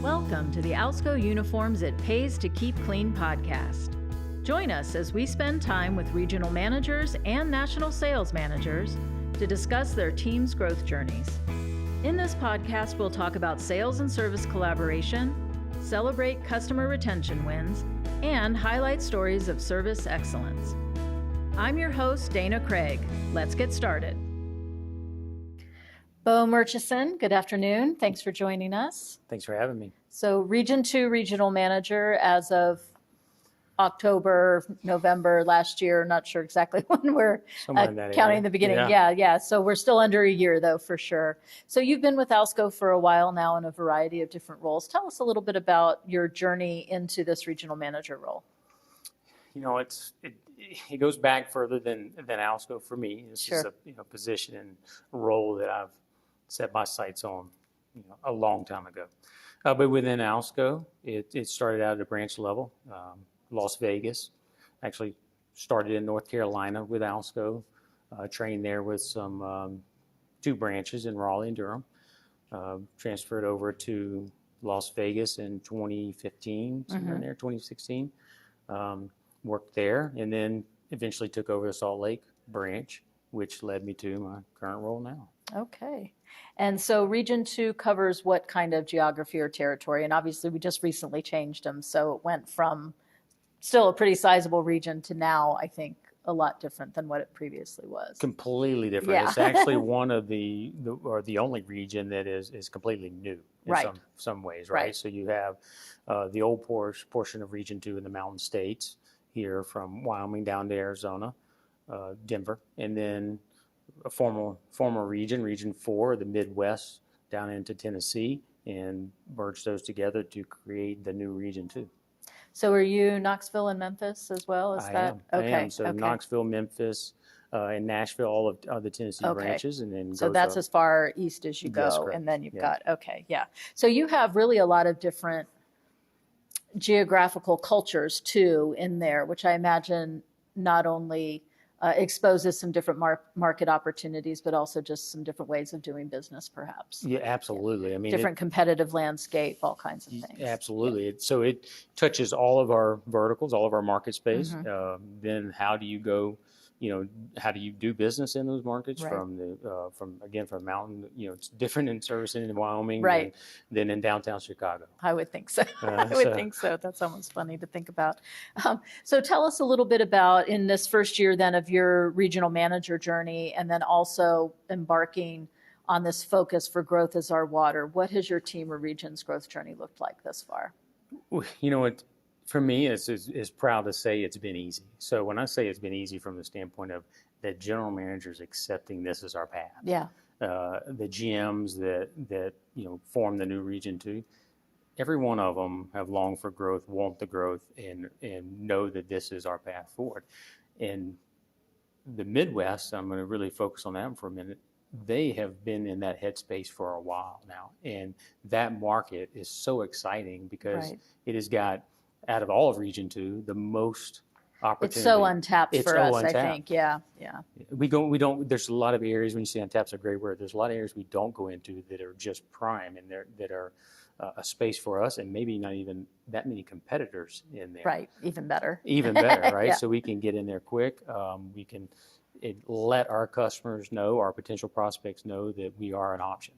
Welcome to the Alco Uniforms It Pays to Keep Clean podcast. Join us as we spend time with regional managers and national sales managers to discuss their team's growth journeys. In this podcast, we'll talk about sales and service collaboration, celebrate customer retention wins, and highlight stories of service excellence. I'm your host, Dana Craig. Let's get started. Beau Murchison, good afternoon. Thanks for joining us. Thanks for having me. So Region 2 Regional Manager as of October, November last year. Not sure exactly when we're counting the beginning. Yeah. So we're still under a year though, for sure. So you've been with Alco for a while now in a variety of different roles. Tell us a little bit about your journey into this regional manager role. You know, it goes back further than Alco for me. It's Sure. just a position and role that I've set my sights on, a long time ago. But within Alco, it started out at a branch level, Las Vegas. Actually started in North Carolina with Alco, trained there with some 2 branches in Raleigh and Durham. Transferred over to Las Vegas in 2015, somewhere in there, 2016. Worked there, and then eventually took over the Salt Lake branch, which led me to my current role now. Okay. And so Region 2 covers what kind of geography or territory? And obviously we just recently changed them. So it went from still a pretty sizable region to now, I think, a lot different than what it previously was. Completely different. Yeah. It's actually one of the only region that is completely new in Right. some ways, right? Right. So you have the old portion of Region 2 in the Mountain States here from Wyoming down to Arizona, Denver, and then a former Region 4, the Midwest down into Tennessee, and merged those together to create the new Region 2. So are you Knoxville and Memphis as well? Is I that am. okay? I am. So okay. Knoxville, Memphis, and Nashville, all of the Tennessee Okay. branches, and then So goes that's up. as far east as you Yes, go, correct. and then you've Yeah. got, okay, yeah. So you have really a lot of different geographical cultures too in there, which I imagine not only exposes some different market opportunities, but also just some different ways of doing business, perhaps. Yeah, absolutely. I mean, Different competitive landscape, all kinds of things. absolutely. So it touches all of our verticals, all of our market space. Mm-hmm. Then how do you go? How do you do business in those markets? Right. From mountain? It's different in servicing in Wyoming Right. than in downtown Chicago. I would think so. I would think so. That's almost funny to think about. So tell us a little bit about in this first year then of your regional manager journey, and then also embarking on this focus for growth as our water. What has your team or region's growth journey looked like thus far? For me, it's proud to say it's been easy. So when I say it's been easy from the standpoint of the general managers accepting this as our path, Yeah. the GMs that form the new Region 2, every one of them have longed for growth, want the growth, and know that this is our path forward. And the Midwest, I'm going to really focus on that for a minute. They have been in that headspace for a while now, and that market is so exciting because Right. it has got, out of all of Region 2, the most opportunity. It's so untapped It's for so us, untapped. I think. Yeah. We don't. There's a lot of areas, when you say untapped's a great word. There's a lot of areas we don't go into that are just prime, and that are a space for us, and maybe not even that many competitors in there. Right. Even better. Even better, right? Yeah. So we can get in there quick. We can let our customers know, our potential prospects know that we are an option.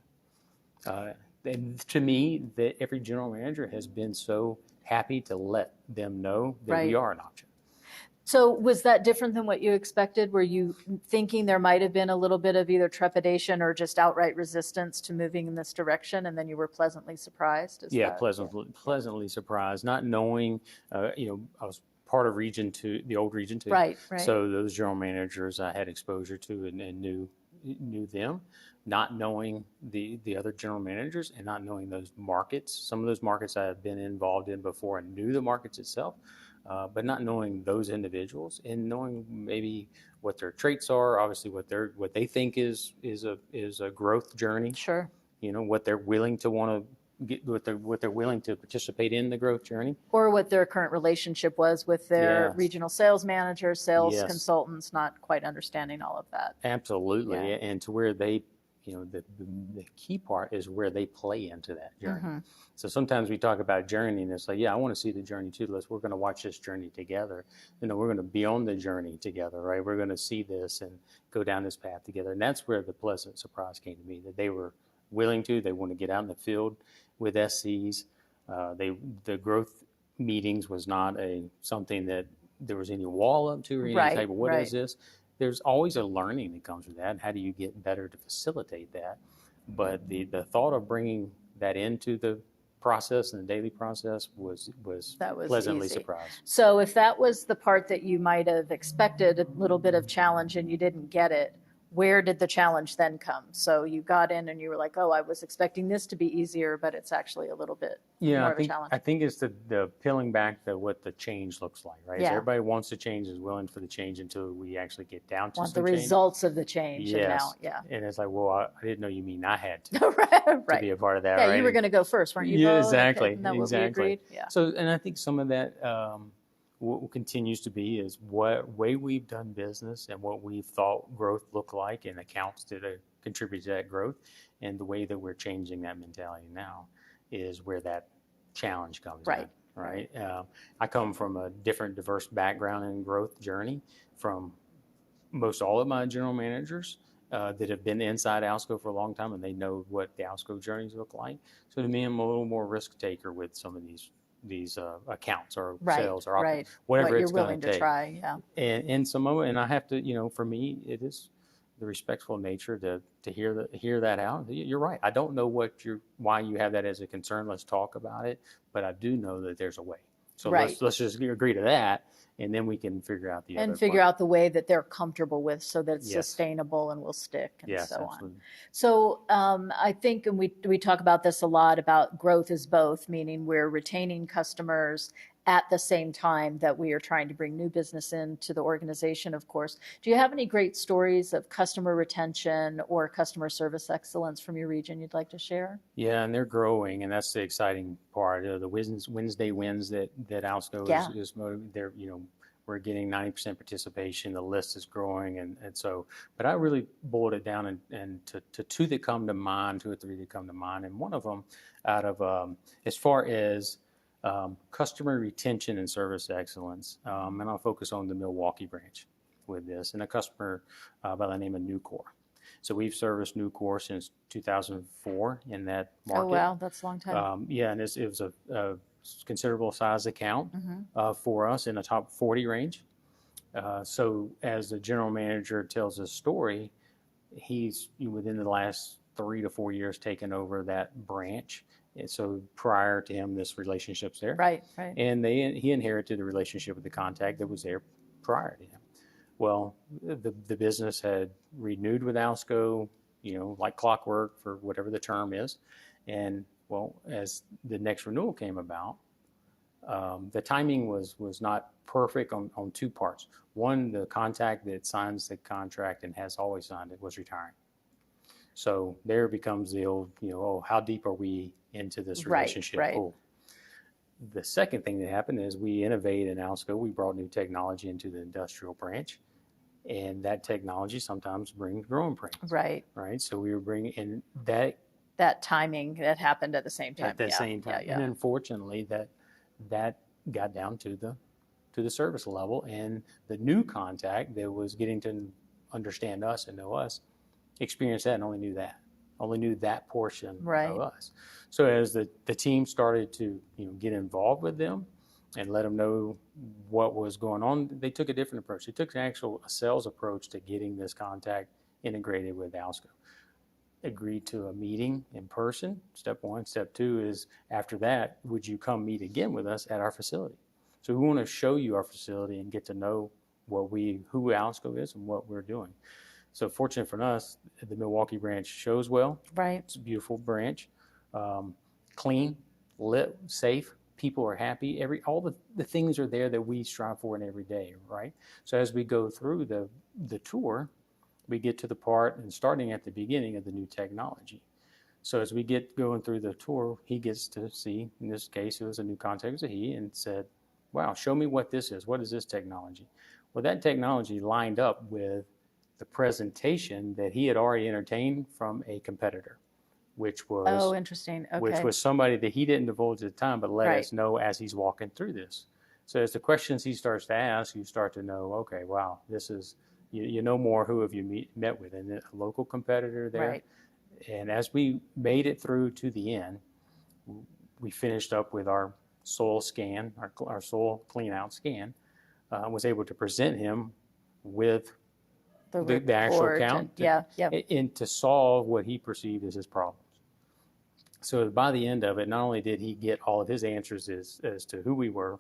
And to me, that every general manager has been so happy to let them know that Right. we are an option. So was that different than what you expected? Were you thinking there might have been a little bit of either trepidation or just outright resistance to moving in this direction, and then you were pleasantly surprised? Pleasantly surprised, not knowing. I was part of Region 2, the old Region 2. Right. So those general managers I had exposure to and knew them, not knowing the other general managers and not knowing those markets. Some of those markets I have been involved in before and knew the markets itself, but not knowing those individuals and knowing maybe what their traits are, obviously what they think is a growth journey. Sure. What they're willing to want to get, what they're willing to participate in the growth journey. Or what their current relationship was with their Yes. regional sales managers, sales Yes. consultants, not quite understanding all of that. Absolutely. Yeah. And to where they the key part is where they play into that journey. So sometimes we talk about journey and it's like, yeah, I want to see the journey too. We're going to watch this journey together. We're going to be on the journey together, right? We're going to see this and go down this path together. And that's where the pleasant surprise came to me, that they were willing to, they want to get out in the field with SCs. The growth meetings was not something that there was any wall up to or any type of what is this. There's always a learning that comes with that. How do you get better to facilitate that? But the thought of bringing that into the process and the daily process was pleasantly surprised. So if that was the part that you might have expected a little bit of challenge and you didn't get it, where did the challenge then come? So you got in and you were like, oh, I was expecting this to be easier, but it's actually a little bit more of a challenge. I think it's the peeling back to what the change looks like, right? So everybody wants to change, is willing for the change until we actually get down to the results of the change. Yes. And it's like, well, I didn't know you mean I had to, to be a part of that, right? Yeah, you were going to go first, weren't you? Yeah, exactly. Isn't that what we agreed? Yeah. So, and I think some of that, what continues to be is what way we've done business and what we thought growth looked like and accounts to contribute to that growth, and the way that we're changing that mentality now is where that challenge comes in, right? I come from a different, diverse background and growth journey from most all of my general managers that have been inside Alco for a long time, and they know what the Alco journeys look like. So to me, I'm a little more risk taker with some of these accounts or sales or whatever it's going to take. Try, And some of it, and I have to, for me, it is the respectful nature to hear that out. You're right. I don't know why you have that as a concern. Let's talk about it. But I do know that there's a way. So let's just agree to that, and then we can figure out the other figure out the way that they're comfortable with, so that it's sustainable and will stick, and so absolutely. On. So I think, and we talk about this a lot, about growth is both, meaning we're retaining customers at the same time that we are trying to bring new business into the organization, of course. Do you have any great stories of customer retention or customer service excellence from your region you'd like to share? Yeah, and they're growing, and that's the exciting part. The Wednesday wins that Alco is they're, we're getting 90% participation. The list is growing, and so, but I really boiled it down and to two that come to mind, two or three that come to mind, and one of them out of as far as customer retention and service excellence, and I'll focus on the Milwaukee branch with this, and a customer by the name of Nucor. So we've serviced Nucor since 2004 in that market. Oh, wow, that's a long time. And it was a considerable size account for us in the top 40 range. So as the general manager tells his story, he's within the last 3 to 4 years taken over that branch. And so prior to him, this relationship's there. Right. And he inherited the relationship with the contact that was there prior to him. Well, the business had renewed with Alco, like clockwork for whatever the term is. And well, as the next renewal came about, the timing was not perfect on two parts. One, the contact that signs the contract and has always signed it was retiring. So there becomes the old, how deep are we into this relationship? Right. Oh. The second thing that happened is we innovated in Alco. We brought new technology into the industrial branch, and that technology sometimes brings growing pains. Right. So we were bringing in that timing that happened at the same time. At the same time. And unfortunately, that got down to the service level, and the new contact that was getting to understand us and know us experienced that and only knew that portion of us. So as the team started to get involved with them and let them know what was going on, they took a different approach. They took a sales approach to getting this contact integrated with Alco. Agreed to a meeting in person, step one. Step two is, after that, would you come meet again with us at our facility? So we want to show you our facility and get to know who Alco is and what we're doing. So fortunate for us, the Milwaukee branch shows well. Right. It's a beautiful branch, clean, lit, safe. People are happy. All the things are there that we strive for in every day, right? So as we go through the tour, we get to the part and starting at the beginning of the new technology. So as we get going through the tour, he gets to see, in this case, it was a new contact, it was a he, and said, wow, show me what this is. What is this technology? Well, that technology lined up with the presentation that he had already entertained from a competitor, which was Oh, interesting. Okay. which was somebody that he didn't divulge at the time, but let Right. us know as he's walking through this. So as the questions he starts to ask, you start to know, okay, wow, this is, you know more who have you met with, and a local competitor there. Right. And as we made it through to the end, we finished up with our soil scan, our soil clean out scan, was able to present him with the actual count and to solve what he perceived as his problems. So by the end of it, not only did he get all of his answers as to who we were,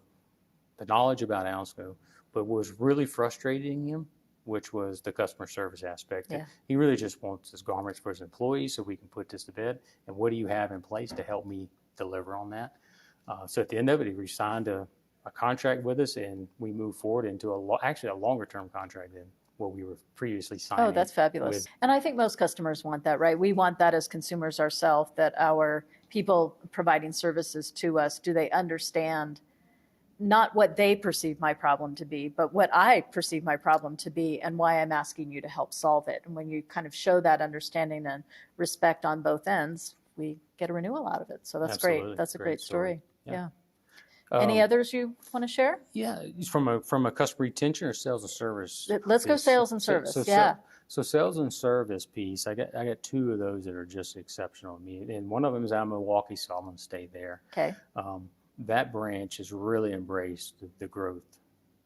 the knowledge about Alco, but what was really frustrating him, which was the customer service aspect. Yeah. He really just wants his garments for his employees so we can put this to bed. And what do you have in place to help me deliver on that? So at the end of it, he re-signed a contract with us, and we moved forward into actually a longer term contract than what we were previously signing. Oh, that's fabulous. And I think most customers want that, right? We want that as consumers ourselves, that our people providing services to us, do they understand not what they perceive my problem to be, but what I perceive my problem to be and why I'm asking you to help solve it. And when you kind of show that understanding and respect on both ends, we get a renewal out of it. So that's Absolutely. great. That's a great story. Yeah. Yeah. Any others you want to share? Yeah, from a customer retention or sales and service? Let's go sales and service. So sales and service piece, I got two of those that are just exceptional to me, and one of them is out of Milwaukee, so I'm going to stay there. Okay. That branch has really embraced the growth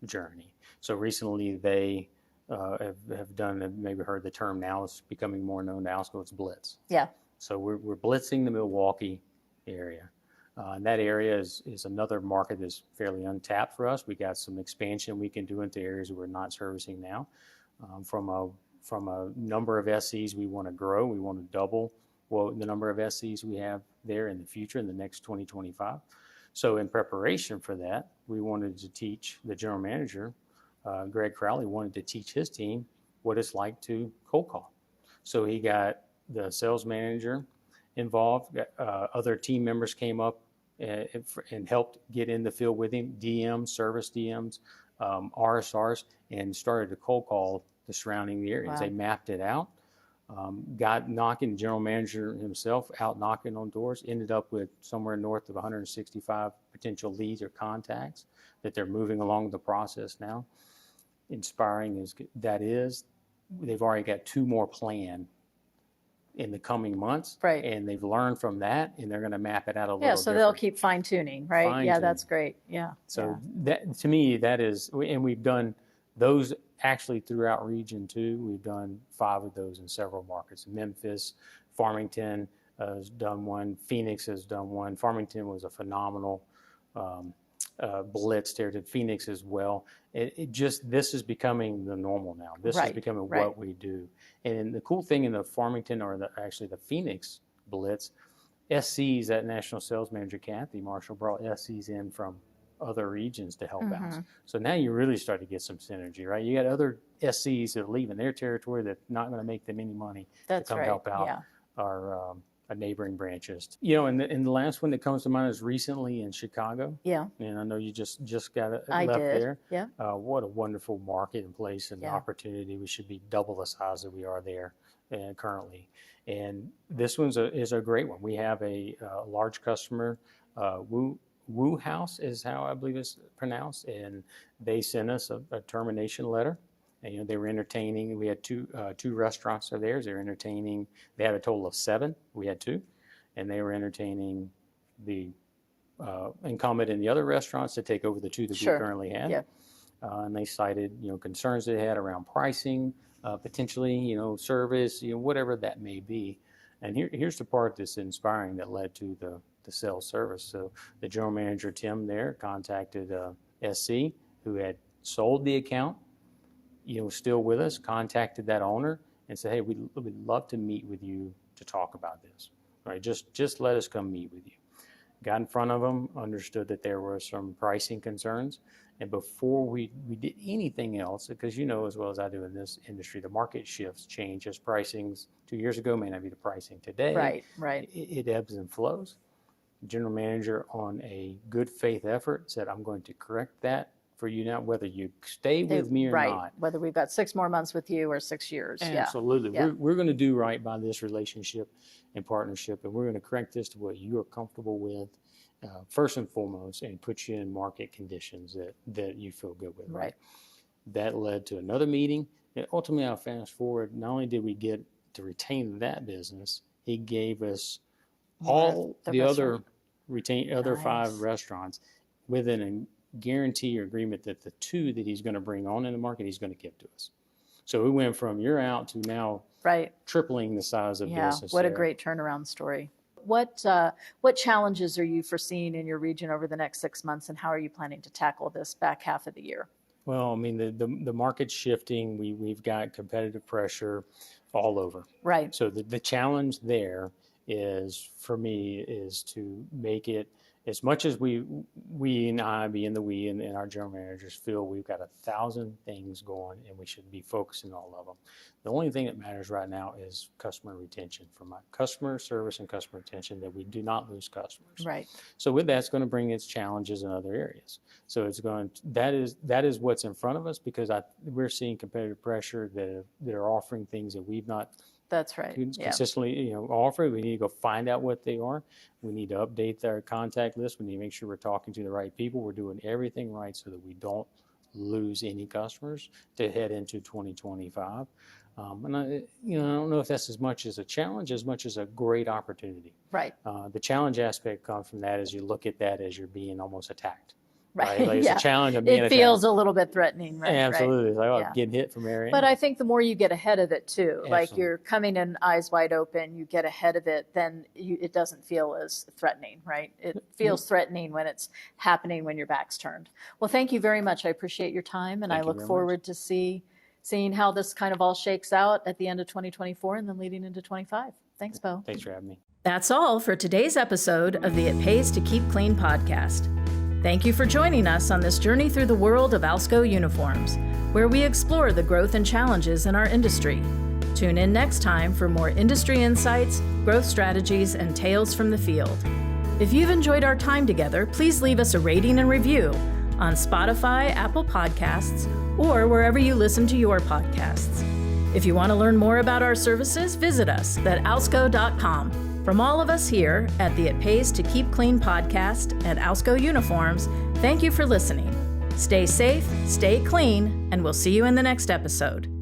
journey. So recently they have done, maybe heard the term now, it's becoming more known to Alco, it's Blitz. Yeah. So we're blitzing the Milwaukee area. And that area is another market that's fairly untapped for us. We got some expansion we can do into areas we're not servicing now. From a number of SCs we want to grow, we want to double the number of SCs we have there in the future in the next 2025. So in preparation for that, we wanted to teach the general manager, Greg Crowley, wanted to teach his team what it's like to cold call. So he got the sales manager involved. Other team members came up and helped get in the field with him, DMs, service DMs, RSRs, and started to cold call the surrounding areas. Wow. They mapped it out, got knocking, the general manager himself out knocking on doors, ended up with somewhere north of 165 potential leads or contacts that they're moving along the process now. Inspiring is they've already got two more planned in the coming months. Right. And they've learned from that, and they're going to map it out a little Yeah, so they'll keep fine tuning, right? Fine-tuning. Yeah, that's great. Yeah. So that, to me, that is, and we've done those actually throughout region too. We've done 5 of those in several markets. Memphis, Farmington has done one. Phoenix has done one. Farmington was a phenomenal blitz there to Phoenix as well. This is becoming the normal now. This is becoming what we do. And the cool thing in the Farmington, or actually the Phoenix blitz, SCs, that National Sales Manager Kathy Marshall brought SCs in from other regions to help out. So now you really start to get some synergy, right? You got other SCs that are leaving their territory that's not going to make them any money to come help out our neighboring branches. And the last one that comes to mind is recently in Chicago. Yeah. And I know you just got left there. Yeah. What a wonderful market and place and opportunity. We should be double the size that we are there currently. And this is a great one. We have a large customer, Wu House is how I believe it's pronounced, and they sent us a termination letter. And, they were entertaining. We had two restaurants of theirs. They were entertaining. They had a total of 7. We had 2, and they were entertaining the incumbent in the other restaurants to take over the 2 that we currently had. Yeah. And they cited concerns they had around pricing, potentially service, whatever that may be. And here's the part that's inspiring that led to the sales service. So the general manager, Tim, there contacted SC, who had sold the account, still with us, contacted that owner and said, hey, we'd love to meet with you to talk about this. Right? Just let us come meet with you. Got in front of them, understood that there were some pricing concerns. And before we did anything else, because as well as I do in this industry, the market shifts, changes. Pricings 2 years ago may not be the pricing today. Right. It ebbs and flows. The general manager, on a good faith effort, said, I'm going to correct that for you now, whether you stay with me or right. not. Whether we've got 6 more months with you or 6 years. Absolutely. Yeah. We're going to do right by this relationship and partnership, and we're going to correct this to what you are comfortable with, first and foremost, and put you in market conditions that you feel good with. Right. That led to another meeting. And ultimately, I'll fast forward. Not only did we get to retain that business, he gave us all the other Nice. 5 restaurants within a guarantee or agreement that the 2 that he's going to bring on in the market, he's going to give to us. So we went from you're out to now tripling the size of business. What a great turnaround story. What challenges are you foreseeing in your region over the next 6 months, and how are you planning to tackle this back half of the year? Well, I mean, the market's shifting. We've got competitive pressure all over. Right. So the challenge there is, for me, is to make it, as much as we and I, being the we and our general managers, feel we've got 1,000 things going and we should be focusing on all of them. The only thing that matters right now is customer retention. For my customer service and customer retention, that we do not lose customers. Right. So with that, it's going to bring its challenges in other areas. So it's going to, that is what's in front of us, because we're seeing competitive pressure that are offering things that we've not That's right. consistently offer. We need to go find out what they are. We need to update our contact list. We need to make sure we're talking to the right people. We're doing everything right so that we don't lose any customers to head into 2025. And I don't know if that's as much as a challenge as much as a great opportunity. Right. The challenge aspect comes from that as you look at that as you're being almost attacked. Right. Like it's a challenge of being attacked. It feels a little bit threatening, right? Absolutely. Right. Like, getting hit from every But I think the more you get ahead of it too, Absolutely. like you're coming in eyes wide open, you get ahead of it, then it doesn't feel as threatening, right? It feels threatening when it's happening when your back's turned. Well, thank you very much. I appreciate your time, and I look forward to seeing how this kind of all shakes out at the end of 2024 and then leading into 25. Thanks, Beau. Thanks for having me. That's all for today's episode of the It Pays to Keep Clean podcast. Thank you for joining us on this journey through the world of Alco uniforms, where we explore the growth and challenges in our industry. Tune in next time for more industry insights, growth strategies, and tales from the field. If you've enjoyed our time together, please leave us a rating and review on Spotify, Apple Podcasts, or wherever you listen to your podcasts. If you want to learn more about our services, visit us at alco.com. From all of us here at the It Pays to Keep Clean podcast at Alco Uniforms, thank you for listening. Stay safe, stay clean, and we'll see you in the next episode.